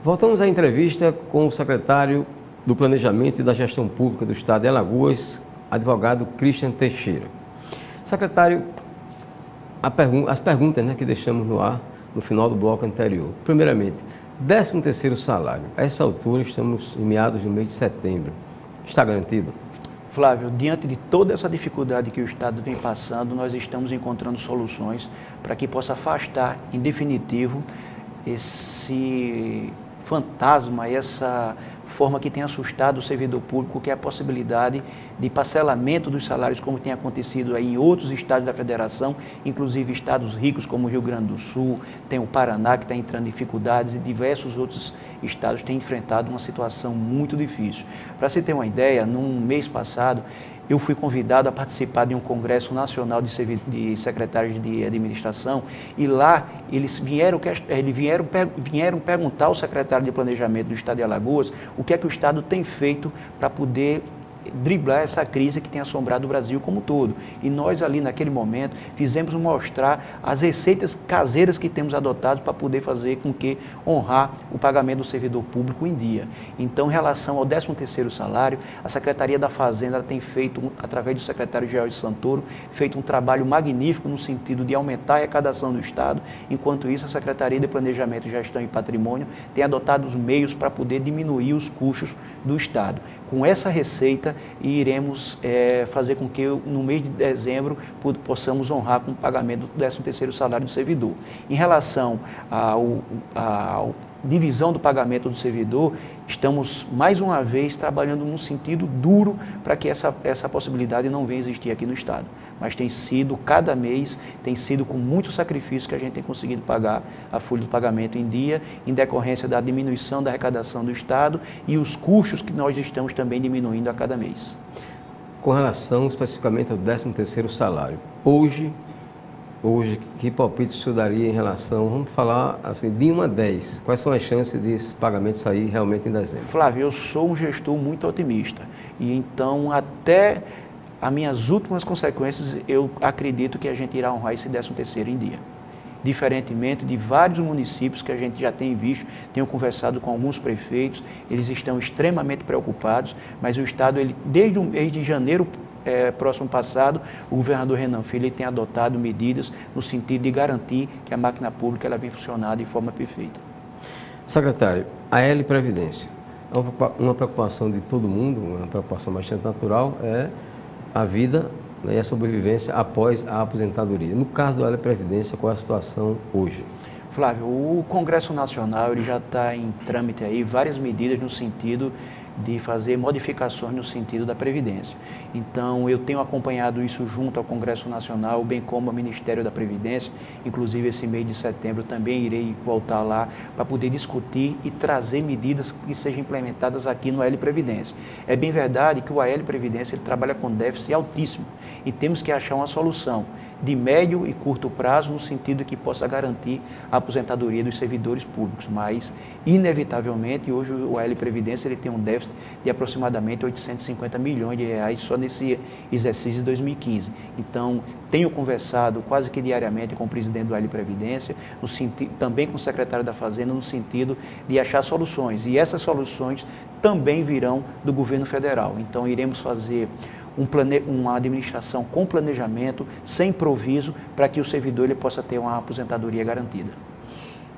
Voltamos à entrevista com o secretário do Planejamento e da Gestão Pública do Estado de Alagoas, advogado Christian Teixeira. Secretário, as perguntas, né, que deixamos no ar no final do bloco anterior. Primeiramente, 13º salário. A essa altura estamos em meados do mês de setembro. Está garantido? Flávio, diante de toda essa dificuldade que o Estado vem passando, nós estamos encontrando soluções para que possa afastar, em definitivo, esse fantasma, essa forma que tem assustado o servidor público, que é a possibilidade de parcelamento dos salários, como tem acontecido aí em outros estados da federação, inclusive estados ricos como o Rio Grande do Sul, tem o Paraná que está entrando em dificuldades e diversos outros estados têm enfrentado uma situação muito difícil. Para se ter uma ideia, no mês passado, eu fui convidado a participar de um congresso nacional de secretários de administração e lá eles vieram perguntar ao secretário de planejamento do Estado de Alagoas o que é que o Estado tem feito para poder driblar essa crise que tem assombrado o Brasil como um todo. E nós ali naquele momento fizemos mostrar as receitas caseiras que temos adotado para poder fazer com que honrar o pagamento do servidor público em dia. Então, em relação ao 13º salário, a Secretaria da Fazenda tem feito, através do secretário George Santoro, feito um trabalho magnífico no sentido de aumentar a arrecadação do Estado. Enquanto isso, a Secretaria de Planejamento, Gestão e Patrimônio tem adotado os meios para poder diminuir os custos do Estado. Com essa receita, e iremos fazer com que no mês de dezembro possamos honrar com o pagamento do 13º salário do servidor. Em relação à divisão do pagamento do servidor, estamos mais uma vez trabalhando num sentido duro para que essa possibilidade não venha existir aqui no Estado. Mas tem sido, cada mês, tem sido com muito sacrifício que a gente tem conseguido pagar a folha de pagamento em dia, em decorrência da diminuição da arrecadação do Estado e os custos que nós estamos também diminuindo a cada mês. Com relação especificamente ao 13º salário, hoje, que palpite o senhor daria em relação, vamos falar assim, de 1 a 10, quais são as chances desse pagamento sair realmente em dezembro? Flávio, eu sou um gestor muito otimista e então até as minhas últimas consequências eu acredito que a gente irá honrar esse 13º em dia. Diferentemente de vários municípios que a gente já tem visto, tenho conversado com alguns prefeitos, eles estão extremamente preocupados, mas o Estado, desde o mês de janeiro próximo passado, o governador Renan Filho tem adotado medidas no sentido de garantir que a máquina pública ela vem funcionar de forma perfeita. Secretário, a L-Previdência, uma preocupação de todo mundo, uma preocupação bastante natural, é a vida, né, e a sobrevivência após a aposentadoria. No caso da L-Previdência, qual é a situação hoje? Flávio, o Congresso Nacional ele já está em trâmite aí várias medidas no sentido de fazer modificações no sentido da Previdência. Então, eu tenho acompanhado isso junto ao Congresso Nacional, bem como ao Ministério da Previdência. Inclusive, esse mês de setembro também irei voltar lá para poder discutir e trazer medidas que sejam implementadas aqui no AL Previdência. É bem verdade que o AL Previdência ele trabalha com déficit altíssimo e temos que achar uma solução de médio e curto prazo no sentido que possa garantir a aposentadoria dos servidores públicos, mas inevitavelmente hoje o AL Previdência ele tem um déficit de aproximadamente 850 milhões de reais só nesse exercício de 2015. Então, tenho conversado quase que diariamente com o presidente do AL Previdência, também com o secretário da Fazenda, no sentido de achar soluções, e essas soluções também virão do governo federal. Então, iremos fazer uma administração com planejamento, sem improviso, para que o servidor ele possa ter uma aposentadoria garantida.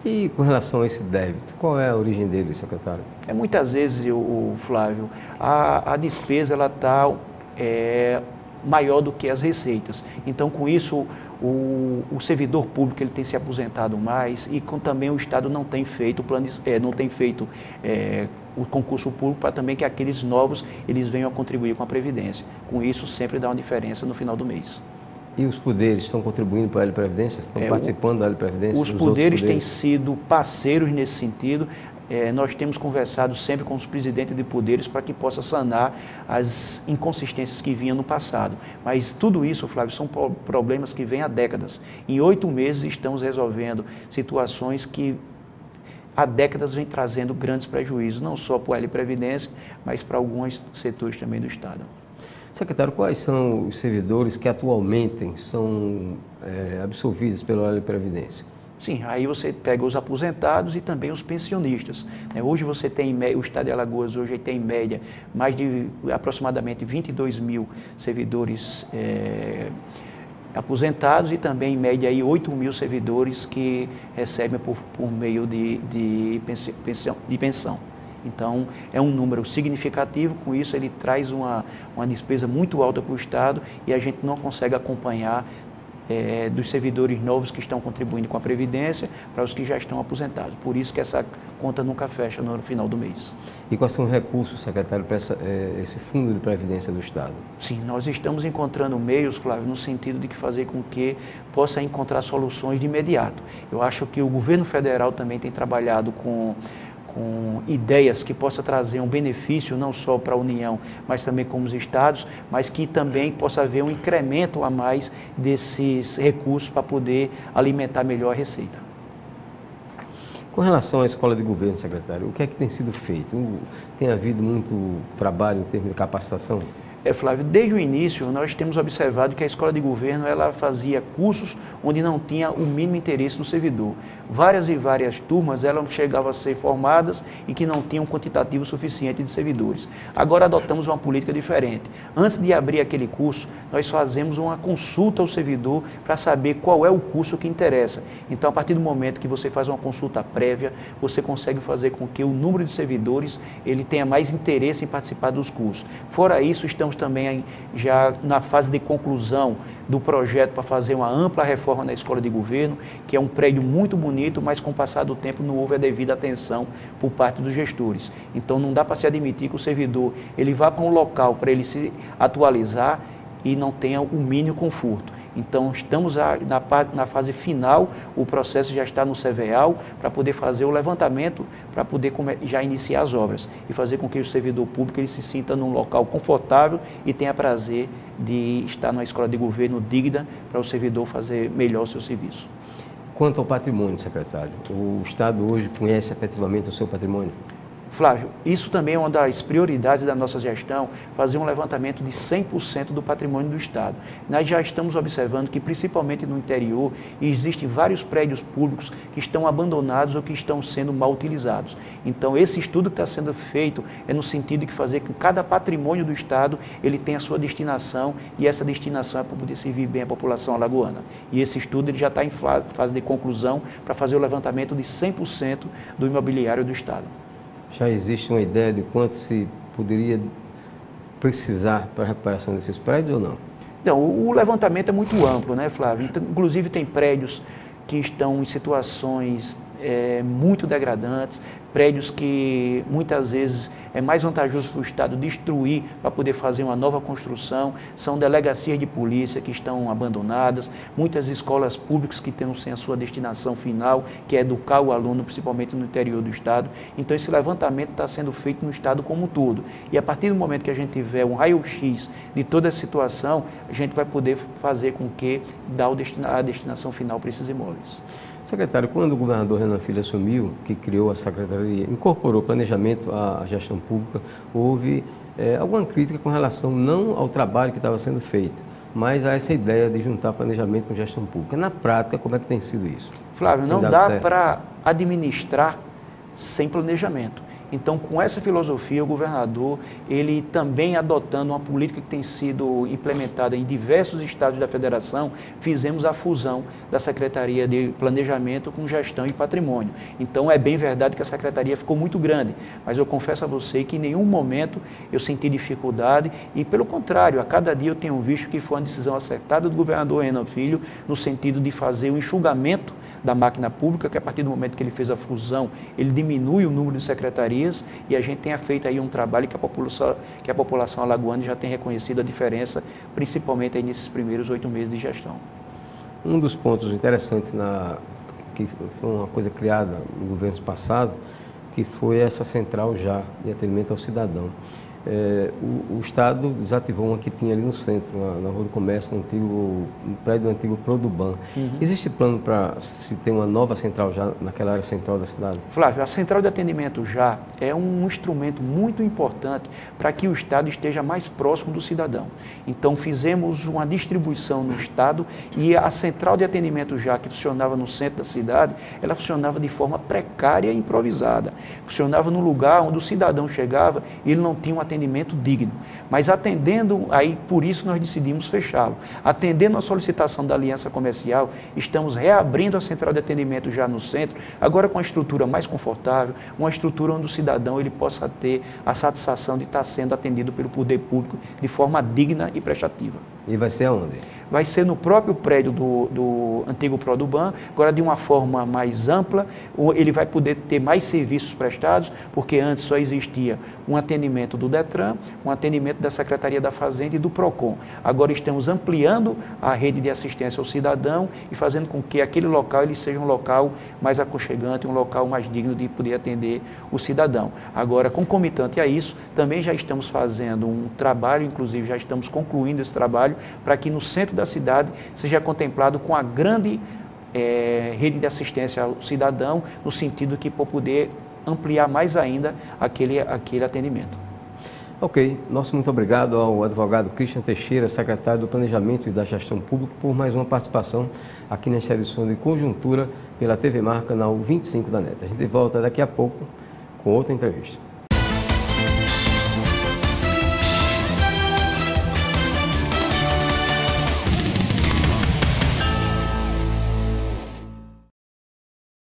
E com relação a esse débito, qual é a origem dele, secretário? Muitas vezes, Flávio, a despesa ela está maior do que as receitas. Então, com isso, o servidor público ele tem se aposentado mais e também o Estado não tem feito o concurso público para também que aqueles novos eles venham a contribuir com a Previdência. Com isso, sempre dá uma diferença no final do mês. E os poderes estão contribuindo para a L-Previdência? Estão participando da L-Previdência? Os poderes têm sido parceiros nesse sentido. Nós temos conversado sempre com os presidentes de poderes para que possa sanar as inconsistências que vinham no passado. Mas tudo isso, Flávio, são problemas que vêm há décadas. Em 8 meses estamos resolvendo situações que há décadas vem trazendo grandes prejuízos, não só para a L-Previdência, mas para alguns setores também do Estado. Secretário, quais são os servidores que atualmente são absolvidos pela L-Previdência? Sim, aí você pega os aposentados e também os pensionistas. Hoje você tem, o Estado de Alagoas hoje tem em média mais de aproximadamente 22 mil servidores aposentados e também em média aí 8 mil servidores que recebem por meio de pensão. Então, é um número significativo, com isso ele traz uma despesa muito alta para o Estado e a gente não consegue acompanhar dos servidores novos que estão contribuindo com a Previdência para os que já estão aposentados. Por isso que essa conta nunca fecha no final do mês. E quais são os recursos, secretário, para esse Fundo de Previdência do Estado? Sim, nós estamos encontrando meios, Flávio, no sentido de que fazer com que possa encontrar soluções de imediato. Eu acho que o governo federal também tem trabalhado com ideias que possa trazer um benefício não só para a União, mas também como os estados, mas que também possa haver um incremento a mais desses recursos para poder alimentar melhor a receita. Com relação à escola de governo, secretário, o que é que tem sido feito? Tem havido muito trabalho em termos de capacitação? Flávio, desde o início nós temos observado que a escola de governo ela fazia cursos onde não tinha o mínimo interesse do servidor. Várias e várias turmas elas chegavam a ser formadas e que não tinham um quantitativo suficiente de servidores. Agora adotamos uma política diferente. Antes de abrir aquele curso, nós fazemos uma consulta ao servidor para saber qual é o curso que interessa. Então, a partir do momento que você faz uma consulta prévia, você consegue fazer com que o número de servidores ele tenha mais interesse em participar dos cursos. Fora isso, estamos também já na fase de conclusão do projeto para fazer uma ampla reforma na escola de governo, que é um prédio muito bonito, mas com o passar do tempo não houve a devida atenção por parte dos gestores. Então não dá para se admitir que o servidor ele vá para um local para ele se atualizar e não tenha o mínimo conforto. Então, estamos na fase final, o processo já está no CVEAL para poder fazer o levantamento, para poder já iniciar as obras e fazer com que o servidor público ele se sinta num local confortável e tenha prazer de estar numa escola de governo digna para o servidor fazer melhor o seu serviço. Quanto ao patrimônio, secretário, o Estado hoje conhece efetivamente o seu patrimônio? Flávio, isso também é uma das prioridades da nossa gestão, fazer um levantamento de 100% do patrimônio do Estado. Nós já estamos observando que, principalmente no interior, existem vários prédios públicos que estão abandonados ou que estão sendo mal utilizados. Então, esse estudo que está sendo feito é no sentido de fazer com que cada patrimônio do Estado ele tenha a sua destinação e essa destinação é para poder servir bem a população alagoana. E esse estudo ele já está em fase de conclusão para fazer o levantamento de 100% do imobiliário do Estado. Já existe uma ideia de quanto se poderia precisar para a recuperação desses prédios ou não? Não, o levantamento é muito amplo, né, Flávio? Então, inclusive tem prédios que estão em situações muito degradantes, prédios que muitas vezes é mais vantajoso para o Estado destruir para poder fazer uma nova construção, são delegacias de polícia que estão abandonadas, muitas escolas públicas que têm sem a sua destinação final, que é educar o aluno, principalmente no interior do Estado. Então esse levantamento está sendo feito no Estado como um todo. E a partir do momento que a gente tiver um raio-x de toda a situação, a gente vai poder fazer com que dê a destinação final para esses imóveis. Secretário, quando o governador Renan Filho assumiu, que criou a Secretaria, incorporou planejamento à gestão pública, houve alguma crítica com relação não ao trabalho que estava sendo feito, mas a essa ideia de juntar planejamento com gestão pública. Na prática, como é que tem sido isso? Flávio, não dá para administrar sem planejamento. Então, com essa filosofia, o governador, ele também adotando uma política que tem sido implementada em diversos estados da federação, fizemos a fusão da Secretaria de Planejamento com Gestão e Patrimônio. Então, é bem verdade que a Secretaria ficou muito grande, mas eu confesso a você que em nenhum momento eu senti dificuldade e, pelo contrário, a cada dia eu tenho visto que foi uma decisão acertada do governador Renan Filho, no sentido de fazer o enxugamento da máquina pública, que a partir do momento que ele fez a fusão, ele diminui o número de secretarias e a gente tenha feito aí um trabalho que a população alagoana já tem reconhecido a diferença, principalmente aí nesses primeiros 8 meses de gestão. Um dos pontos interessantes, que foi uma coisa criada no governo passado, que foi essa central já de atendimento ao cidadão. o Estado desativou uma que tinha ali no centro, na Rua do Comércio, no prédio do antigo Produban. Existe plano para se ter uma nova central já naquela área central da cidade? Flávio, a central de atendimento já é um instrumento muito importante para que o Estado esteja mais próximo do cidadão. Então, fizemos uma distribuição no Estado e a central de atendimento já, que funcionava no centro da cidade, ela funcionava de forma precária e improvisada. Funcionava no lugar onde o cidadão chegava e ele não tinha um atendimento digno. Mas atendendo, aí por isso nós decidimos fechá-lo. Atendendo a solicitação da Aliança Comercial, estamos reabrindo a central de atendimento já no centro, agora com uma estrutura mais confortável, uma estrutura onde o cidadão ele possa ter a satisfação de estar sendo atendido pelo poder público de forma digna e prestativa. E vai ser aonde? Vai ser no próprio prédio do antigo Produban, agora de uma forma mais ampla, ele vai poder ter mais serviços prestados, porque antes só existia um atendimento do DETRAN, um atendimento da Secretaria da Fazenda e do PROCON. Agora estamos ampliando a rede de assistência ao cidadão e fazendo com que aquele local ele seja um local mais aconchegante, um local mais digno de poder atender o cidadão. Agora, concomitante a isso, também já estamos fazendo um trabalho, inclusive já estamos concluindo esse trabalho, para que no centro da cidade seja contemplado com a grande rede de assistência ao cidadão, no sentido que por poder ampliar mais ainda aquele atendimento. Ok, nosso muito obrigado ao advogado Christian Teixeira, secretário do Planejamento e da Gestão Pública, por mais uma participação aqui nesta edição de Conjuntura pela TV Mar, canal 25 da NET. A gente volta daqui a pouco com outra entrevista.